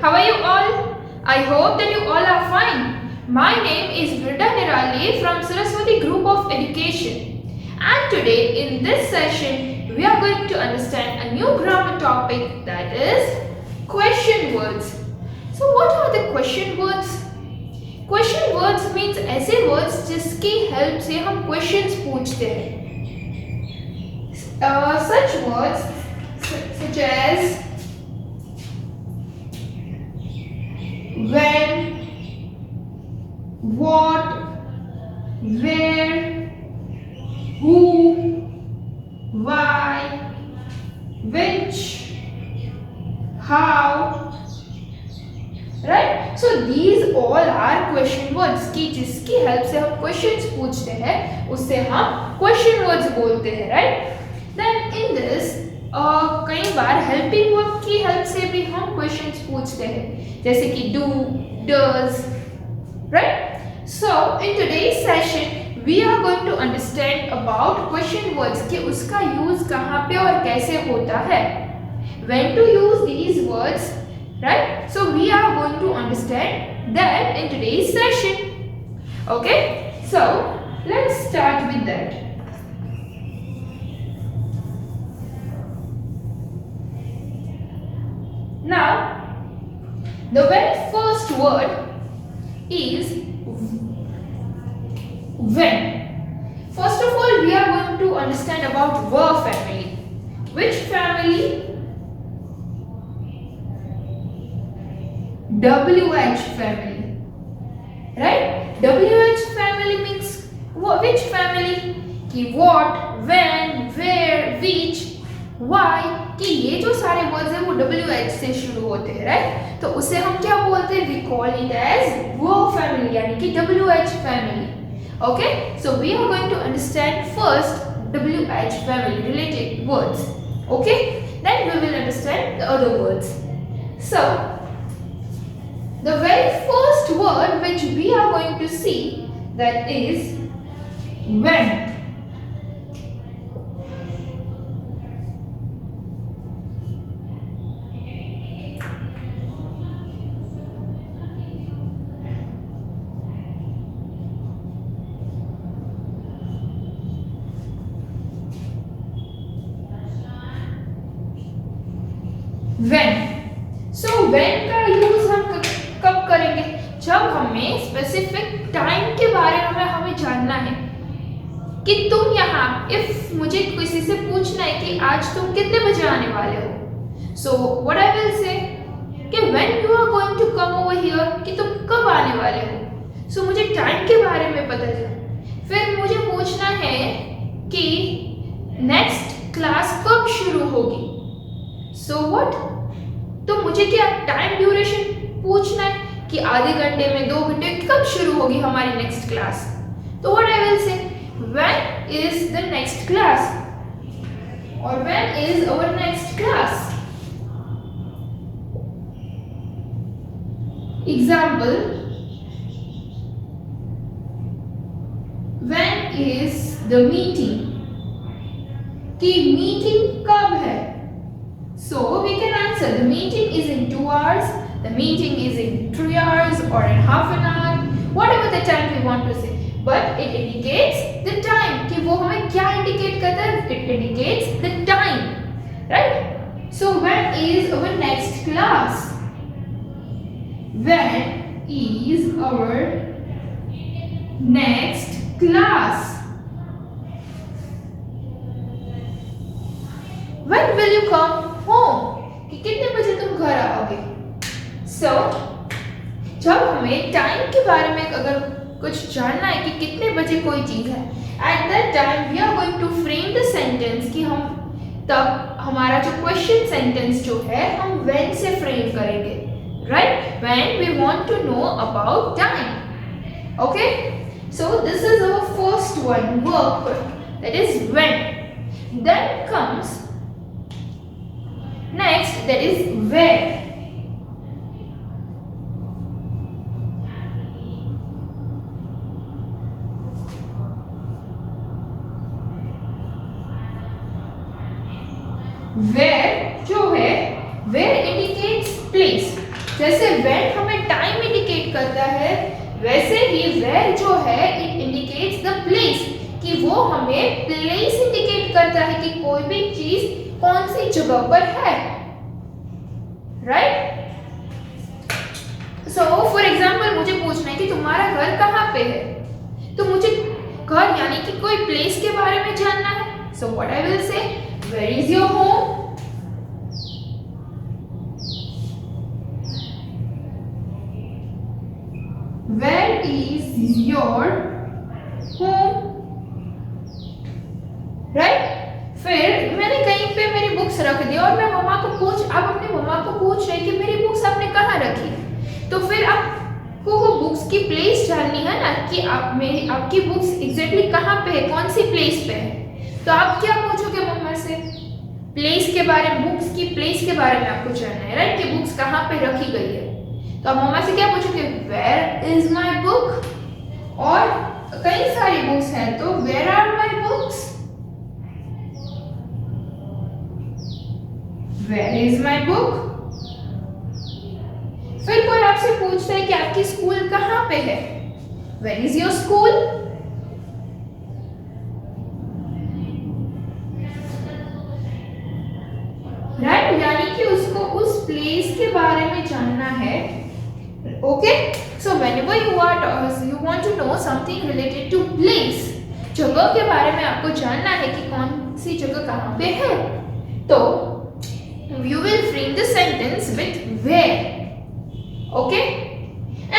How are you all? I hope that you all are fine. My name is Vrida Nirali from Saraswati Group of Education. And today in this session, we are going to understand a new grammar topic, that is question words. So what are the question words? Question words means ऐसे words जिसकी help से हम questions पूछते हैं. Such words such as when, what, where, who, why, which, how, right? So these all are question words कि जिसकी help से हम questions पूछते हैं उससे हम question words बोलते हैं, right? Then in this कई बार हेल्पिंग वर्ब की हेल्प से भी हम क्वेश्चंस पूछते हैं, जैसे कि do, does, right? So in today's session we are going to understand about question words कि उसका यूज कहाँ पे और कैसे होता है, when to use these words, right? So we are going to understand that in today's session. Okay, so let's start with that. Now, the very first word is when. First of all, we are going to understand about verb family. Which family? WH family. Right? WH family means which family? कि what, when, where, which, why, कि ये जो सारे words हैं वो WH से शुरू होते हैं, राइट? तो उसे हम क्या बोलते हैं? We call it as verb family, यानी कि WH family. Okay, so we are going to understand first WH family related words. Okay, then we will understand the other words. So the very first word which we are going to see, that is when. When. So when का use हम कब करेंगे? जब हमें specific time के बारे में हमें जानना है कि तुम यहाँ, इफ मुझे किसी से पूछना है कि आज तुम कितने बजे आने वाले हो, so what I will say कि when you are going to come over here, कि तुम कब आने वाले हो. सो मुझे टाइम के बारे में पता चला. फिर मुझे पूछना है कि नेक्स्ट क्लास कब शुरू होगी. सो व्हाट, तो मुझे क्या टाइम ड्यूरेशन पूछना है कि आधे घंटे में, 2 घंटे कब शुरू होगी हमारी नेक्स्ट क्लास. तो what I will say, when is the next class, और when is our next class. Example, when is the meeting, कि मीटिंग कब है. So we can answer the meeting is in 2 hours, the meeting is in 3 hours or in half an hour, whatever the time we want to say. But it indicates the time, कि वो हमें क्या indicate करता है? It indicates the time, right? So when is our next class? When is our next class? When will you come home? कि कितने बजे तुम घर आओगे. So जब हमें टाइम के बारे में अगर कुछ जानना है कि कितने बजे कोई चीज है, at that time we are going to frame the sentence कि हम तब हमारा जो question sentence जो है हम when से frame करेंगे, right? When we want to know about time. Okay? So this is our first one, verb, that is when. Then comes next, that is where. Where जो है, where indicates place. जैसे when हमें time indicate करता है, वैसे ही where जो है it indicates the place, कि वो हमें प्लेस इंडिकेट करता है कि कोई भी चीज कौन सी जगह पर है, राइट? सो फॉर एग्जाम्पल मुझे पूछना है कि तुम्हारा घर कहाँ पे है, तो मुझे घर यानी कि कोई प्लेस के बारे में जानना है। So what I will say, where is your home? Where is your home? Right? फिर मैंने कहीं पे मेरी बुक्स रख दी और मैं मम्मा को अब अपनी मम्मा को पूछ रही कि मेरी बुक्स आपने कहाँ रखी, तो फिर आपको वो बुक्स की प्लेस जाननी है ना, कि आपकी बुक्स एग्जैक्टली कहाँ पे है, कौन सी प्लेस पे है। तो आप क्या पूछोगे मम्मा से? प्लेस के बारे में, बुक्स की प्लेस के बारे में आपको जानना है, राइट? कि बुक्स कहाँ पे रखी गई है। तो आप मम्मा से क्या पूछोगे? Where is my book? और कई सारी बुक्स हैं, तो where are my books? Where is my book? फिर कोई आपसे पूछता है कि आपकी स्कूल कहाँ पे है, where is your school? Right? यानी कि उसको उस प्लेस के बारे में जानना है। Okay, so whenever you want to know something related to place, जगह के बारे में आपको जानना है कि कौन सी जगह कहाँ पे है, तो you will frame the sentence with where, okay?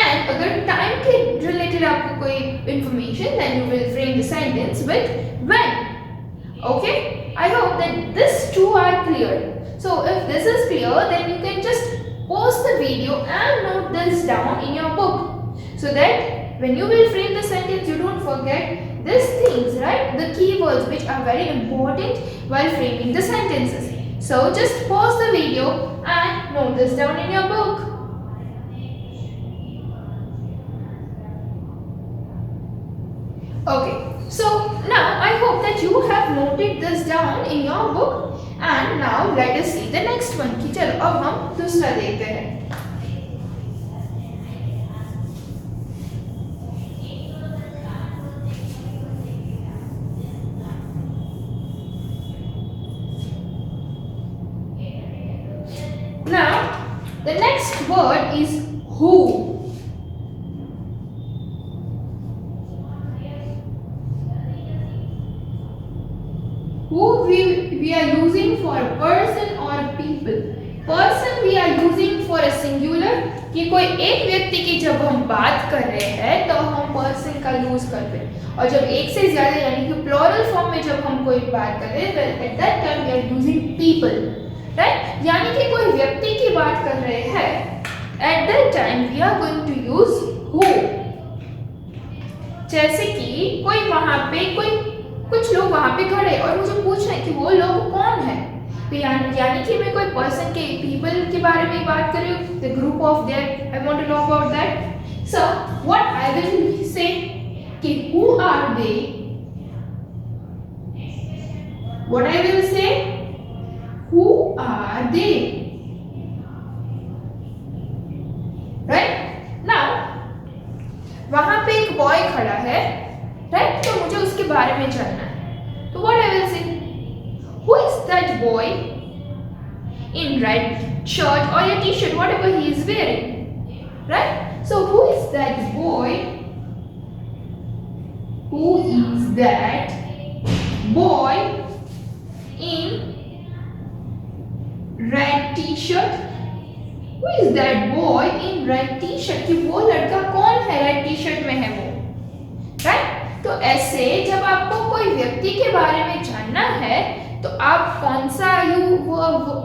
And अगर time के related आपको कोई information, then you will frame the sentence with when, okay? I hope that these two are clear. So if this is clear, then you can just pause the video and note this down in your book, so that when you will frame the sentence, you don't forget these things, right? The keywords which are very important while framing the sentences. So just pause the video and note this down in your book. Okay, so now I hope that you have noted this down in your book. And now let us see the next one. कि चलो अब हम दूसरा देखते हैं। Now the next word is who. Who we are using for person or people. Person we are using for a singular, कि कोई एक व्यक्ति की जब हम बात कर रहे हैं तो हम person का यूज करते हैं, और जब एक से ज्यादा यानी कि प्लूरल फॉर्म में जब हम कोई बात कर रहे हैं, at that time we are using people, right? यानी कि कोई व्यक्ति की बात कर रहे हैं, at that time we are going to use who. जैसे कि कोई वहां पे कुछ लोग वहां पे खड़े और मुझे पूछ रहे हैं कि वो लोग कौन है, तो यानी कि मैं कोई पर्सन के, पीपल के बारे में बात कर रही हूँ, the group of there, I want to know about that. So what I will say कि who are they, what I will say, who are they, right? Now वहां पे एक बॉय खड़ा है, राइट? तो मुझे उसके बारे में जानना है, तो what I will say, who is that boy in red shirt और या T-shirt, whatever he is wearing, right? So who is that boy? Who is that boy in red t-shirt? Who is that boy in red t-shirt? कि वो लड़का कौन है, red T-shirt में है वो, राइट? तो ऐसे जब आपको कोई व्यक्ति के बारे में जानना है तो आप कौन सा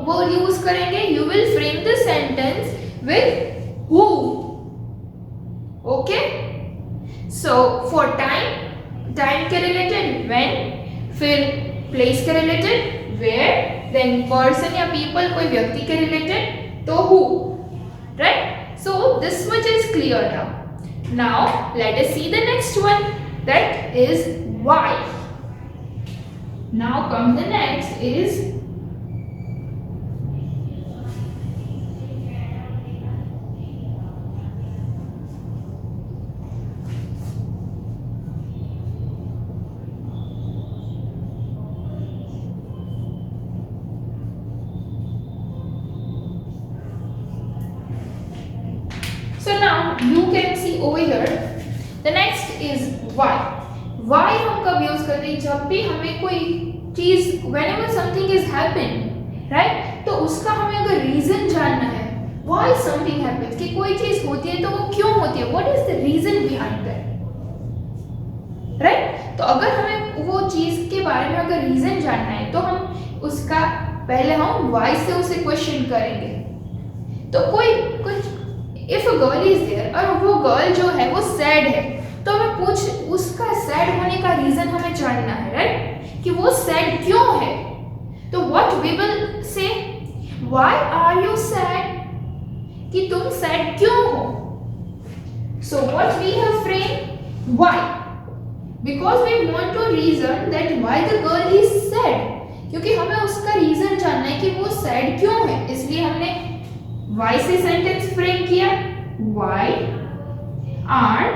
वो यूज करेंगे? You will frame the sentence with who, okay? So for time के रिलेटेड व्हेन, फिर प्लेस के रिलेटेड वेयर, देन पर्सन या पीपल कोई व्यक्ति के रिलेटेड तो who, right? So this much is clear now. Now let us see the next one, that is why. Now come the next is you can see over here the next is why. Why हम कब use करते हैं? जब भी हमें कोई चीज whenever something is happened right, तो उसका हमें अगर रीजन जानना है why something happens, कि कोई चीज होती है तो वो क्यों होती है, what is the reason behind that right. तो अगर हमें वो चीज के बारे में अगर रीजन जानना है तो हम उसका पहले हम why से उसे क्वेश्चन करेंगे. तो कोई कुछ if a girl is there और वो गर्ल जो है वो सैड है तो हमें पूछ उसका सैड होने का रीजन हमें जानना है राइट, कि वो सैड क्यों है. तो what we will say why are you sad, कि तुम सैड क्यों हो. So what we have frame why, because we want to reason that why the girl is sad, क्योंकि हमें उसका रीजन जानना है कि वो सैड क्यों है, इसलिए हमने why से सेंटेंस फ्रेम किया. why are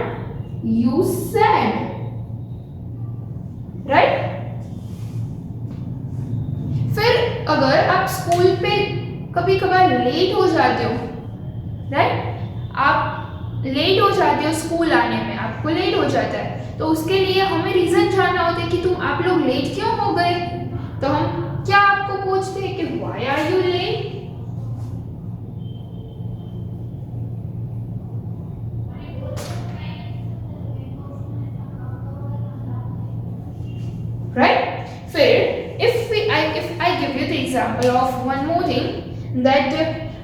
you sad right. फिर अगर आप स्कूल पे कभी कभार लेट हो जाते हो राइट, आप लेट हो जाते हो स्कूल आने में, आपको लेट हो जाता है तो उसके लिए हमें रीजन जानना होता है कि आप लोग लेट क्यों हो गए. तो हम क्या आपको पूछते हैं कि why are you late. right. फिर if I give you the example of one more thing that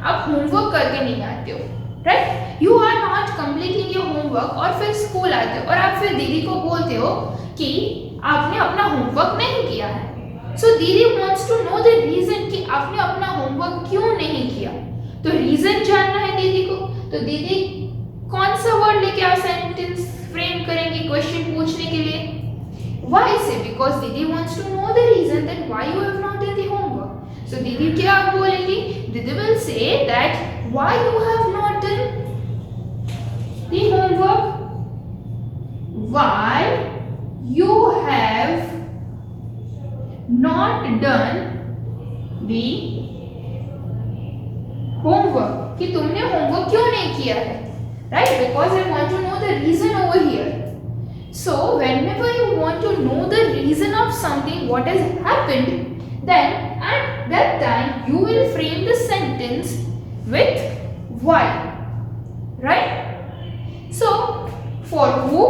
आप होमवर्क करके नहीं आते हो right, you are not completing your homework और फिर स्कूल आते हो और आप फिर दीदी को बोलते हो कि आपने अपना होमवर्क नहीं किया है. so दीदी wants to know the reason कि आपने अपना होमवर्क क्यों नहीं किया. तो रीजन जानना है दीदी को, तो दीदी कौन सा वर्ड लेके आप सेंटेंस फ्रेम करेंगे क्वेश्चन पूछने के लिए. Why से, because दीदी wants to know the reason that why you have not done the homework. So दीदी क्या बोलेगी, दीदी will say that why you have not done the homework, why you have not done the homework, कि तुमने homework क्यों नहीं किया है right, because I want to know the reason over here. So whenever you want to know the reason of something what has happened, then at that time you will frame the sentence with why right. So for who,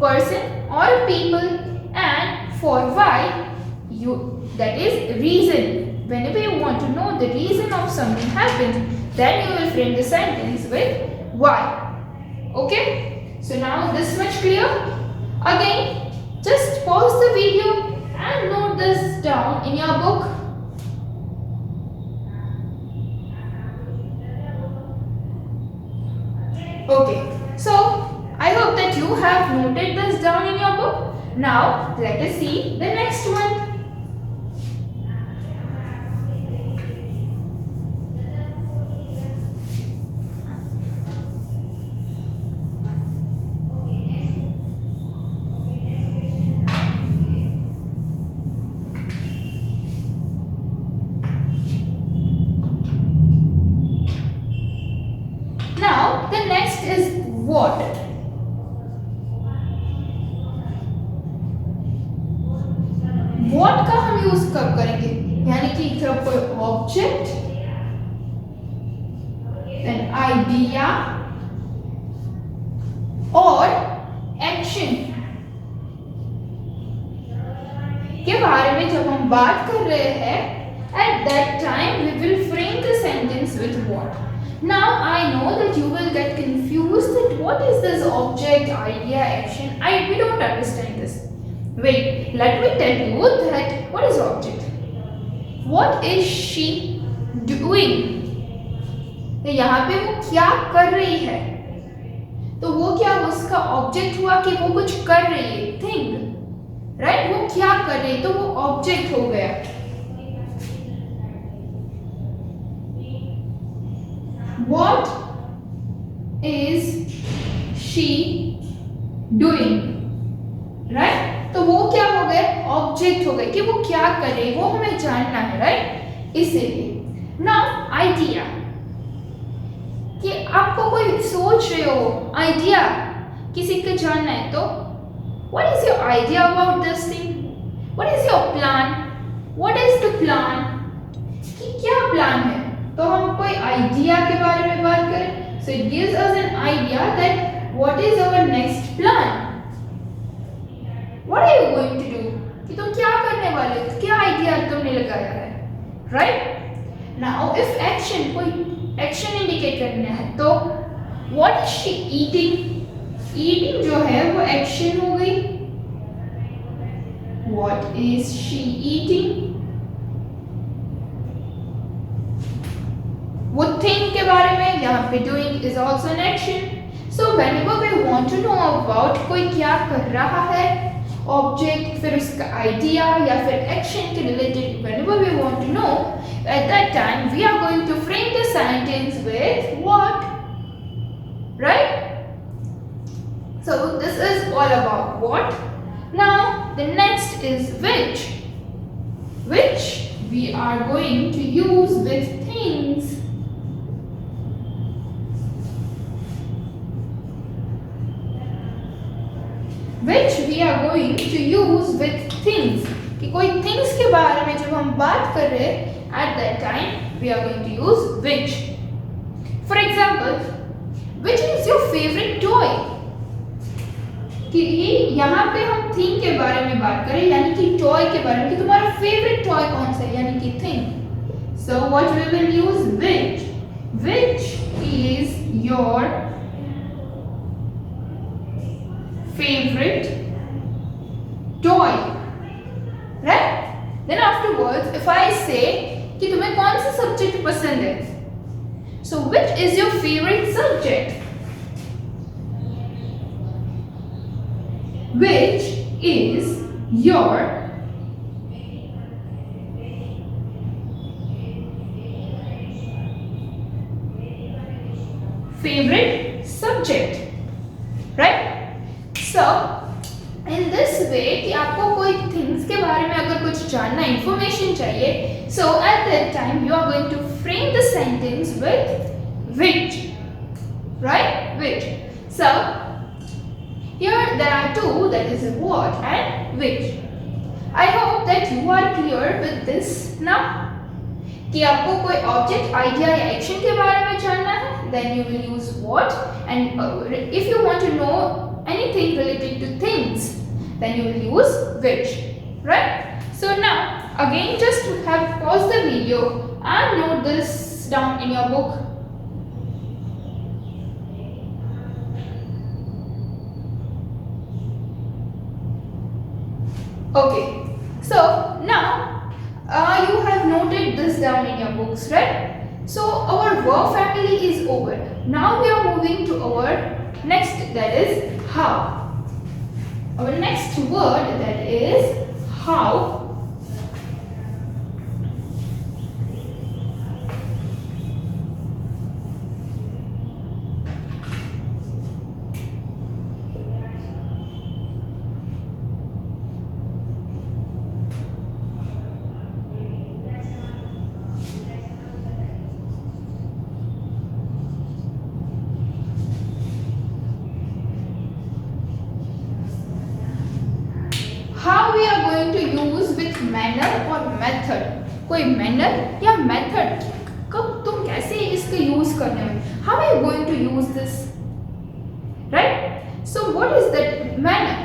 person or people, and for why, you, that is reason. Whenever you want to know the reason of something happens, then you will frame the sentence with why. Okay, so now this much clear. Again, just pause the video and note this down in your book. Okay, so I hope that you have noted this down in your book. Now, let us see the next one. The next is what. What का हम use कब करेंगे, यानी कि जब कोई object, then idea और action के बारे में जब हम बात कर रहे हैं, at that time we will frame the sentence with what. Now I know that you will get confused that what is this object, idea, action. We don't understand this. Wait, let me tell you that what is object. What is she doing? तो यहाँ पे वो क्या कर रही है, तो वो क्या उसका ऑब्जेक्ट हुआ कि वो कुछ कर रही है, थिंग राइट, वो क्या कर रही है तो वो ऑब्जेक्ट हो गया. What is she doing? Right, तो वो क्या हो गए, ऑब्जेक्ट हो गए कि वो क्या कर रही है, वो हमें जानना है राइट, इसीलिए. Now idea. कि आपको कोई सोच रहे हो आइडिया किसी को जानना है तो what is your idea about this thing, what is your plan, what is the plan, कि क्या प्लान है। तो हम कोई आइडिया के बारे में बात करें, so it gives us an idea that what is our next plan, what are you going to do, कि तुम क्या करने वाले हो, क्या आइडिया तुमने लगाया है, राइट। नाउ इफ एक्शन, कोई एक्शन इंडिकेट करना है तो what is she eating, eating जो है वो एक्शन हो गई, व्हाट इज शी ईटिंग। वो थिंग के बारे में यहाँ पे doing is also an action. So whenever we want to know about कोई क्या कर रहा है, ऑब्जेक्ट फिर उसका आइडिया या फिर एक्शन के related, whenever we want to know at that time we are going to frame the sentence with what, right? So this is all about what. Now the next is which we are going to use with things. Which we are going to use with things, कि कोई things के बारे में जब हम बात कर रहे हैं at that time we are going to use which. For example, which is your favorite toy, कि यहाँ पे हम थिंग के बारे में बात करें यानी कि टॉय के बारे में, कि तुम्हारा फेवरेट टॉय कौन सा है यानी कि thing. So what we will use which is your favorite toy, right? Then afterwards if I say कि तुम्हें कौन सा सब्जेक्ट पसंद है, so which is your favorite subject, which is your favorite subject, right? So in this way कि आपको कोई things के बारे में अगर कुछ जानना, information चाहिए, so at that time you are going to frame the sentence with which, right? Which. So here there are two, that is what and which. I hope that you are clear with this now. कि आपको कोई object, idea या action के बारे में जानना है, then you will use what, and if you want to know anything related to things, then you will use which, right? So now again just have pause the video and note this down in your book. Okay, so now you have noted this down in your books, right? So our verb family is over. Now we are moving to our next, that is how. Our next word, that is how. How we are going to use with manner or method. कोई manner या method, कब तुम कैसे इसका use करने में, how are you going to use this, right? So what is that manner,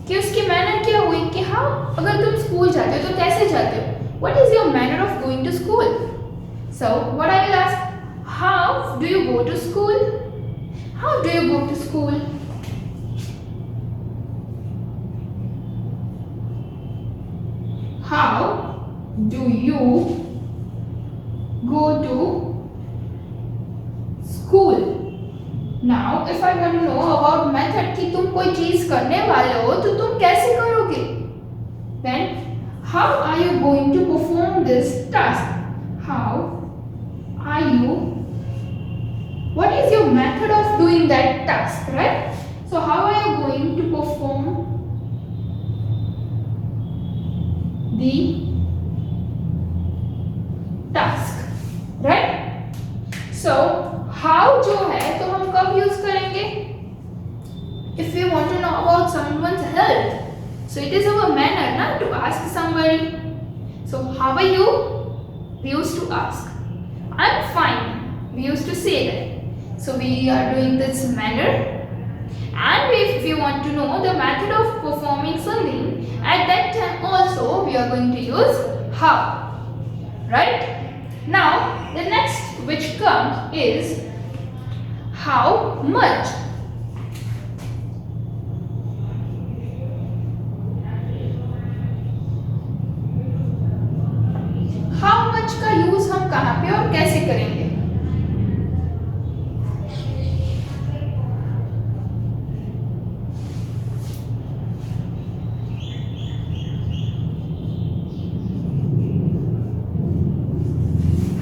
कि उसकी manner क्या हुई, कि how अगर तुम स्कूल जाते हो तो कैसे जाते हो, what is your manner of going to school. So what I will ask, how do you go to school, how do you go to school. How do you go to school. Now if I want to know about method कि तुम कोई चीज करने वाले हो तो तुम कैसे करोगे, then how are you going to perform this task, how are you, what is your method of doing that task, right? So how are you going to perform the task, right? So how जो है तो हम कब use करेंगे? If we want to know about someone's health, so it is our manner ना to ask somebody. So how are you? We used to ask. I'm fine. We used to say that. So we are doing this manner. And if we want to know the method of performing something, at that time also we are going to use how. Right? Now the next which comes is how much. How much का use हम कहाँ पे और कैसे करेंगे?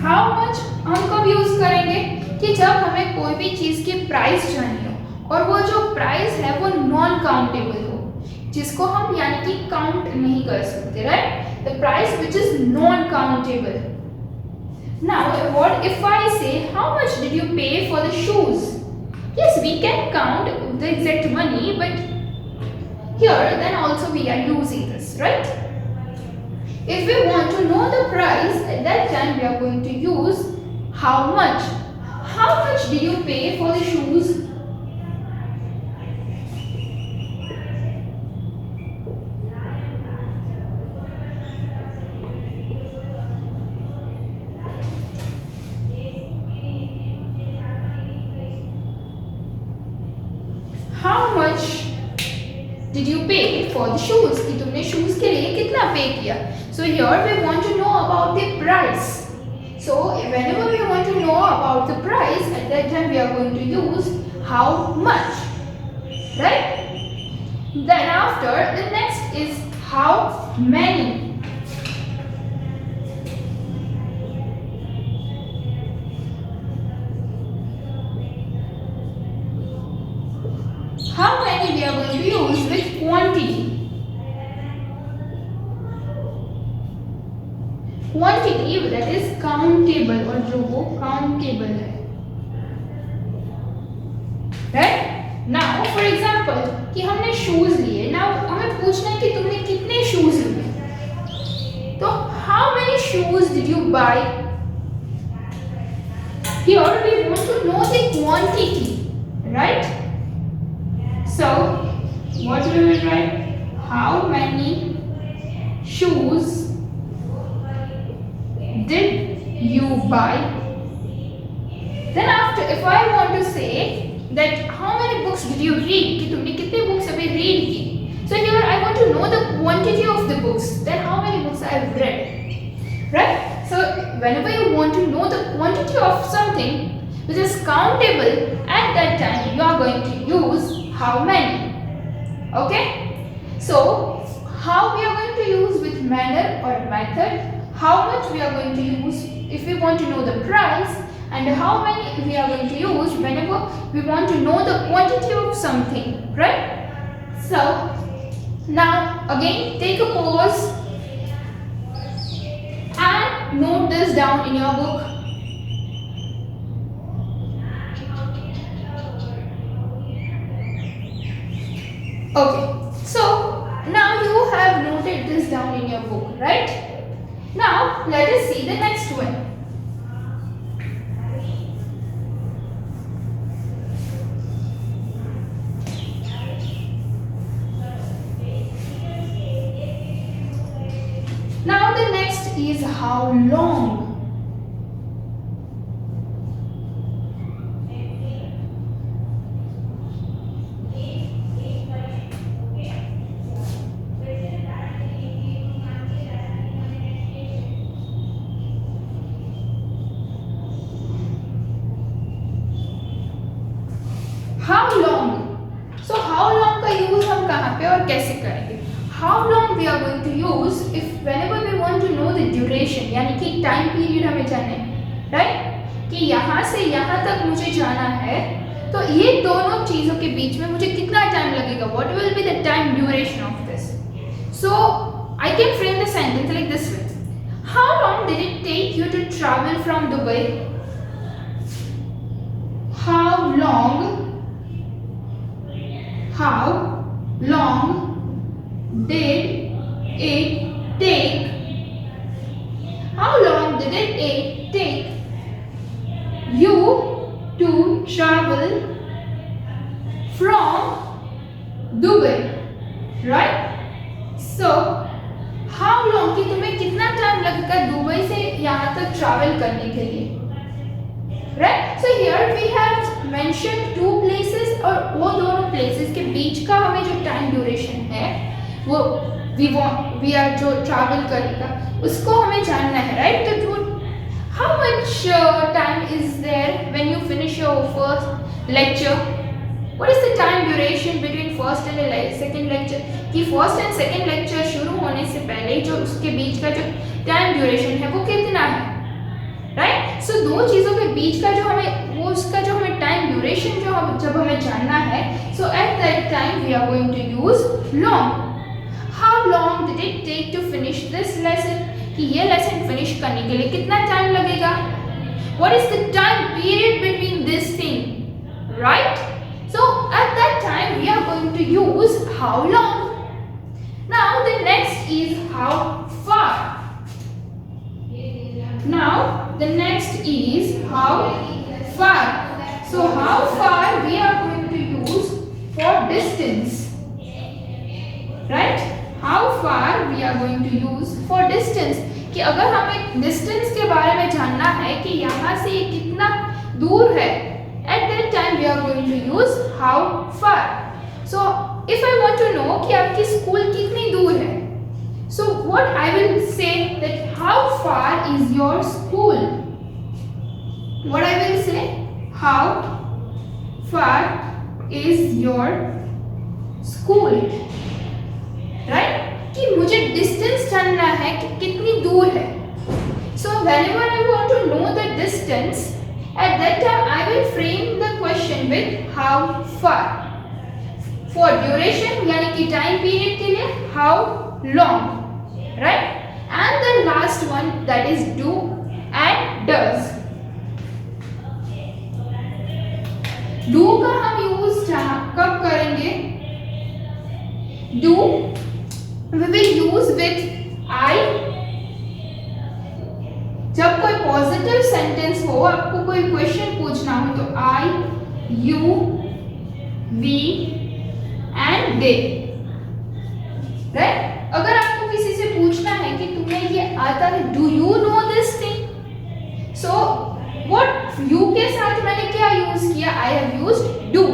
How much हम कब use करेंगे? कि जब हमें कोई भी चीज की प्राइस जाननी हो और वो जो प्राइस है वो नॉन काउंटेबल हो, जिसको हम यानी कि काउंट नहीं कर सकते, right? The price which is non-countable. Now, what if I say, how much did you pay for the shoes? Yes, we can count the exact money, but here then also we are using this, right? If we want to know the price, at that time we are going to use how much. How much did you pay for the shoes? How much did you pay for the shoes? कि तुमने shoes के लिए कितना पे किया? So here we want to know about the price. So whenever we want to know about the price, at that time we are going to use how much, right? Then after the next is how many. How many we are going to use with quantity. Quantity that is countable और जो वो countable है, right? Now for example कि हमने shoes लिए, now हमें पूछना है कि तुमने कितने shoes लिए, तो how many shoes did you buy? Here we want to know the quantity, right? So, what we will write? How many shoes did you buy? Then after, if I want to say that how many books did you read? कि तुमने कितने books अभी read की? So here I want to know the quantity of the books. Then how many books I have read, right? So whenever you want to know the quantity of something which is countable, at that time you are going to use how many. Okay, so how we are going to use with manner or method, how much we are going to use if we want to know the price, and how many we are going to use whenever we want to know the quantity of something, right? So now again take a pause and note this down in your book. Okay, so now you have noted this down in your book, right? Now let us see the next one. Now the next is how long. How long? So how long का use हम कहाँ पे और कैसे करेंगे? How long we are going to use if whenever we want to know the duration, यानी कि time period हमें जानना है, राइट? कि यहाँ से यहाँ तक मुझे जाना है, तो ये दोनों चीज़ों के बीच में मुझे कितना टाइम लगेगा? What will be the time duration of this? So I can frame the sentence like this way. How long did it take you to travel from Dubai? how long did it take? How long did it take you to travel from Dubai? Right? So, how long कि तुम्हें कितना time लगेगा Dubai से यहाँ तक travel करने के लिए? Right? So here we have mentioned two places और वो दोनों places के बीच का हमें जो time duration है वो we are जो travel करेगा उसको हमें जानना है, right? तो how much time is there when you finish your first lecture? What is the time duration between first and second lecture? कि first and second lecture शुरू होने से पहले जो उसके बीच का जो time duration है वो कितना है? राइट? सो दो चीजों के बीच का जो हमें वो उसका जो हमें टाइम ड्यूरेशन जो जब हमें जानना है, so at that time we are going to use long. How long did it take to finish this lesson? कि ये लेसन फिनिश करने के लिए कितना टाइम लगेगा? What is the time period between this thing? Right? So at that time we are going to use how long. Now the next is how far. Now the next is how far. So how far we are going to use for distance, right? How far we are going to use for distance. कि अगर हमें distance के बारे में जानना है कि यहाँ से ये कितना दूर है, at that time we are going to use how far. So if I want to know कि आपकी स्कूल कितनी दूर है, so what I will say that how far is your school? What I will say, how far is your school? Right? कि मुझे distance जानना है कि कितनी दूर है. So whenever I want to know the distance, at that time I will frame the question with how far. For duration यानी कि time period के लिए how long. Right? And the last one that is do and does. Do का हम use कब करेंगे? Do we will use with I. जब कोई पॉजिटिव सेंटेंस हो, आपको कोई क्वेश्चन पूछना हो तो I, you, we and they. Right? अगर आपको किसी से पूछना है कि तुम्हें ये आता है, do you know this thing? So what you के साथ मैंने क्या यूज किया? I have used do.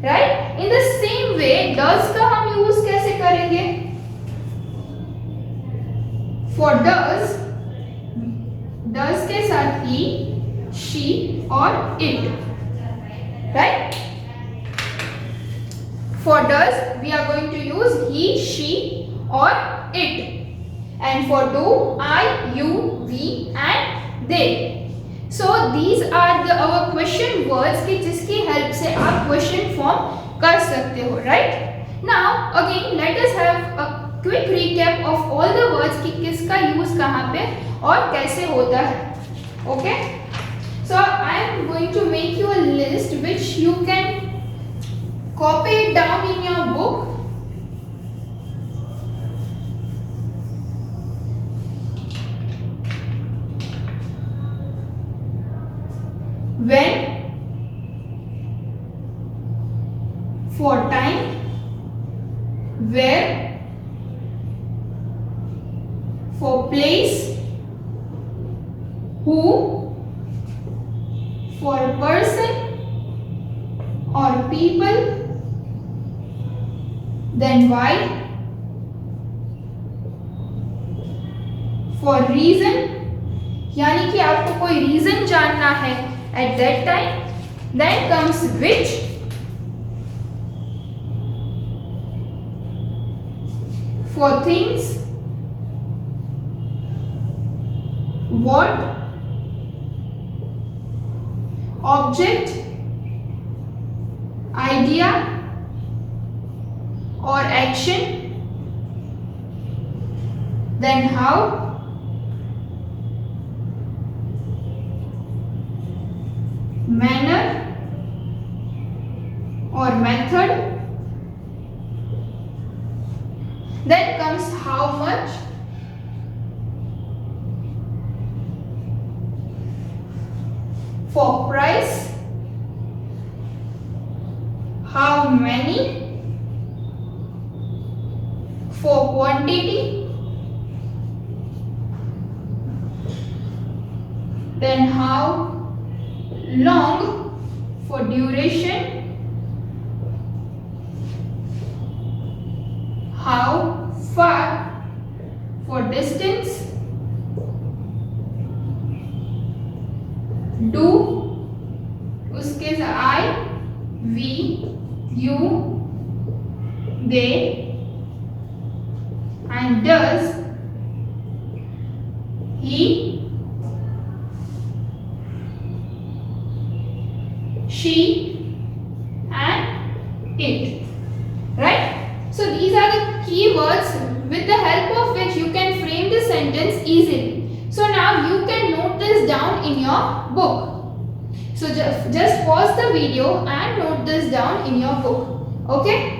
Right? In the same way does का हम यूज कैसे करेंगे? फॉर डज के साथ ही, शी और it. Right? For does we are going to use he, she or it, and for do I, you, we and they. So these are our question words कि जिसकी help से आप question form कर सकते हो, right? Now again let us have a quick recap of all the words कि किसका use कहाँ पे और कैसे होता है. Okay? So I am going to make you a list which you can copy it down in your book. When, for time, where, for place, who, for person or people, then why, for reason यानी कि आपको कोई reason जानना है at that time, then comes which, for things, what, object, idea or action, then how, manner or method. Then comes how much. For price, how many. For quantity, then how long. For duration, how far. For distance, do. उसके से I, we, you, they, and does, he, she, and it. Right? So these are the key words with the help of which you can frame the sentence easily. So now you can note this down in your book. So just pause the video and note this down in your book. Okay?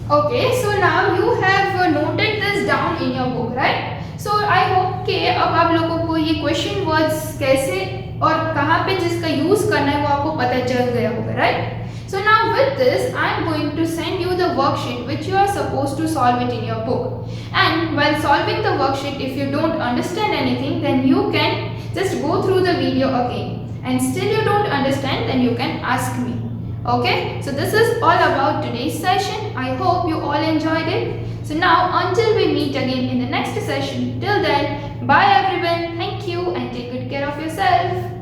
Okay, so now you have noted this down in your book, right? So I hope कि अब आप लोगों को ये question words कैसे और कहाँ पे जिसका यूज करना है वो आपको पता चल गया होगा, right? So now with this, I am going to send you the worksheet which you are supposed to solve it in your book. And while solving the worksheet, if you don't understand anything, then you can just go through the video again. And still you don't understand, then you can ask me. Okay? So this is all about today's session. I hope you all enjoyed it. So now until we meet again in the next session, till then, bye everyone. Thank you and take good care of yourself.